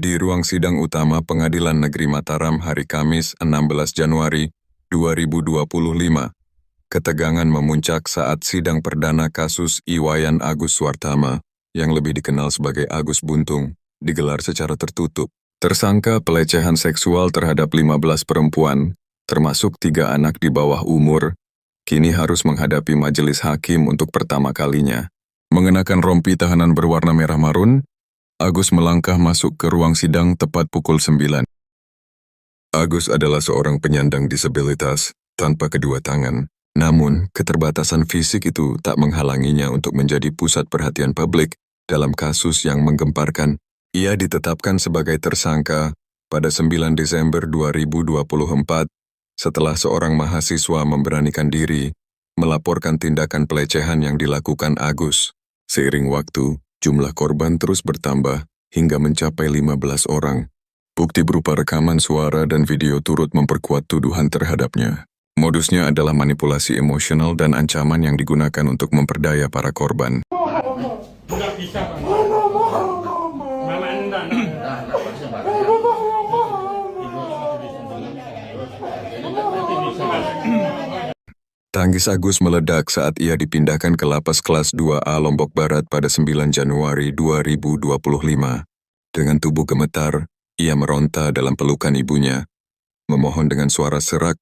Di ruang sidang utama Pengadilan Negeri Mataram hari Kamis 16 Januari 2025, ketegangan memuncak saat sidang perdana kasus Iwayan Agus Suartama, yang lebih dikenal sebagai Agus Buntung, digelar secara tertutup. Tersangka pelecehan seksual terhadap 15 perempuan, termasuk 3 anak di bawah umur, kini harus menghadapi majelis hakim untuk pertama kalinya. Mengenakan rompi tahanan berwarna merah marun, Agus melangkah masuk ke ruang sidang tepat pukul 9. Agus adalah seorang penyandang disabilitas tanpa kedua tangan, namun keterbatasan fisik itu tak menghalanginya untuk menjadi pusat perhatian publik dalam kasus yang menggemparkan. Ia ditetapkan sebagai tersangka pada 9 Desember 2024 setelah seorang mahasiswa memberanikan diri melaporkan tindakan pelecehan yang dilakukan Agus. Seiring waktu, jumlah korban terus bertambah hingga mencapai 15 orang. Bukti berupa rekaman suara dan video turut memperkuat tuduhan terhadapnya. Modusnya adalah manipulasi emosional dan ancaman yang digunakan untuk memperdaya para korban. Nggak bisa, Pak. Mama enggak. Tangis Agus meledak saat ia dipindahkan ke lapas kelas 2A Lombok Barat pada 9 Januari 2025. Dengan tubuh gemetar, ia meronta dalam pelukan ibunya, memohon dengan suara serak,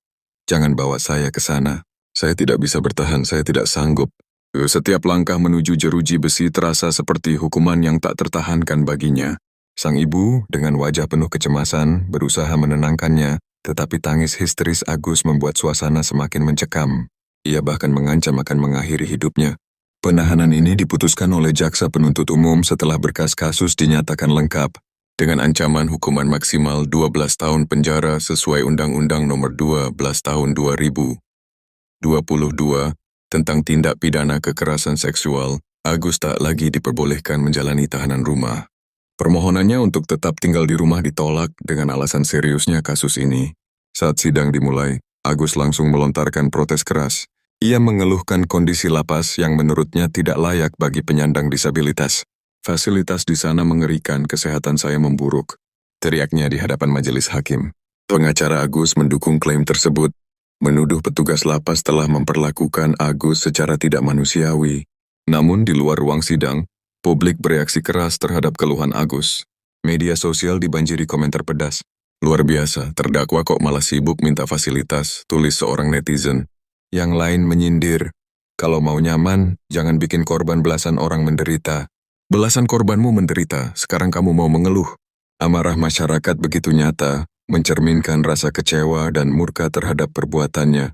"Jangan bawa saya ke sana. Saya tidak bisa bertahan, saya tidak sanggup." Setiap langkah menuju jeruji besi terasa seperti hukuman yang tak tertahankan baginya. Sang ibu, dengan wajah penuh kecemasan, berusaha menenangkannya, tetapi tangis histeris Agus membuat suasana semakin mencekam. Ia bahkan mengancam akan mengakhiri hidupnya. Penahanan ini diputuskan oleh jaksa penuntut umum setelah berkas kasus dinyatakan lengkap, dengan ancaman hukuman maksimal 12 tahun penjara sesuai Undang-Undang Nomor 12 Tahun 2022 tentang tindak pidana kekerasan seksual. Agus tak lagi diperbolehkan menjalani tahanan rumah. Permohonannya untuk tetap tinggal di rumah ditolak dengan alasan seriusnya kasus ini. Saat sidang dimulai, Agus langsung melontarkan protes keras. Ia mengeluhkan kondisi lapas yang menurutnya tidak layak bagi penyandang disabilitas. "Fasilitas di sana mengerikan, kesehatan saya memburuk," teriaknya di hadapan majelis hakim. Pengacara Agus mendukung klaim tersebut, menuduh petugas lapas telah memperlakukan Agus secara tidak manusiawi. Namun di luar ruang sidang, publik bereaksi keras terhadap keluhan Agus. Media sosial dibanjiri komentar pedas. "Luar biasa, terdakwa kok malah sibuk minta fasilitas," tulis seorang netizen. Yang lain menyindir, "Kalau mau nyaman, jangan bikin korban belasan orang menderita. Belasan korbanmu menderita, sekarang kamu mau mengeluh." Amarah masyarakat begitu nyata, mencerminkan rasa kecewa dan murka terhadap perbuatannya.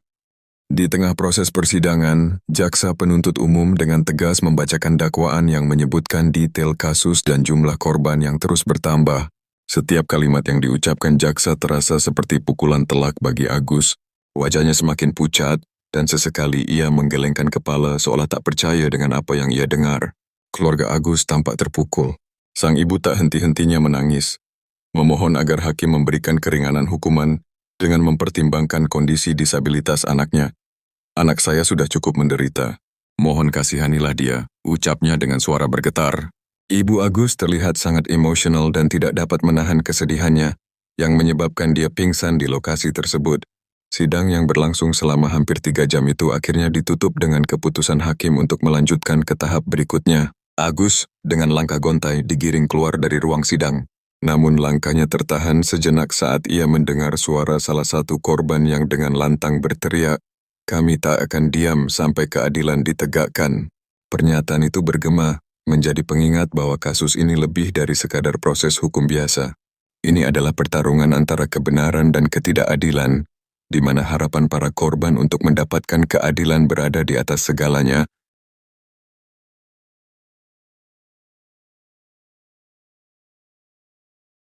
Di tengah proses persidangan, jaksa penuntut umum dengan tegas membacakan dakwaan yang menyebutkan detail kasus dan jumlah korban yang terus bertambah. Setiap kalimat yang diucapkan jaksa terasa seperti pukulan telak bagi Agus. Wajahnya semakin pucat, dan sesekali ia menggelengkan kepala seolah tak percaya dengan apa yang ia dengar. Keluarga Agus tampak terpukul. Sang ibu tak henti-hentinya menangis, memohon agar hakim memberikan keringanan hukuman dengan mempertimbangkan kondisi disabilitas anaknya. "Anak saya sudah cukup menderita. Mohon kasihanilah dia," ucapnya dengan suara bergetar. Ibu Agus terlihat sangat emosional dan tidak dapat menahan kesedihannya, yang menyebabkan dia pingsan di lokasi tersebut. Sidang yang berlangsung selama hampir 3 jam itu akhirnya ditutup dengan keputusan hakim untuk melanjutkan ke tahap berikutnya. Agus, dengan langkah gontai, digiring keluar dari ruang sidang. Namun langkahnya tertahan sejenak saat ia mendengar suara salah satu korban yang dengan lantang berteriak, "Kami tak akan diam sampai keadilan ditegakkan." Pernyataan itu bergema, menjadi pengingat bahwa kasus ini lebih dari sekadar proses hukum biasa. Ini adalah pertarungan antara kebenaran dan ketidakadilan, di mana harapan para korban untuk mendapatkan keadilan berada di atas segalanya.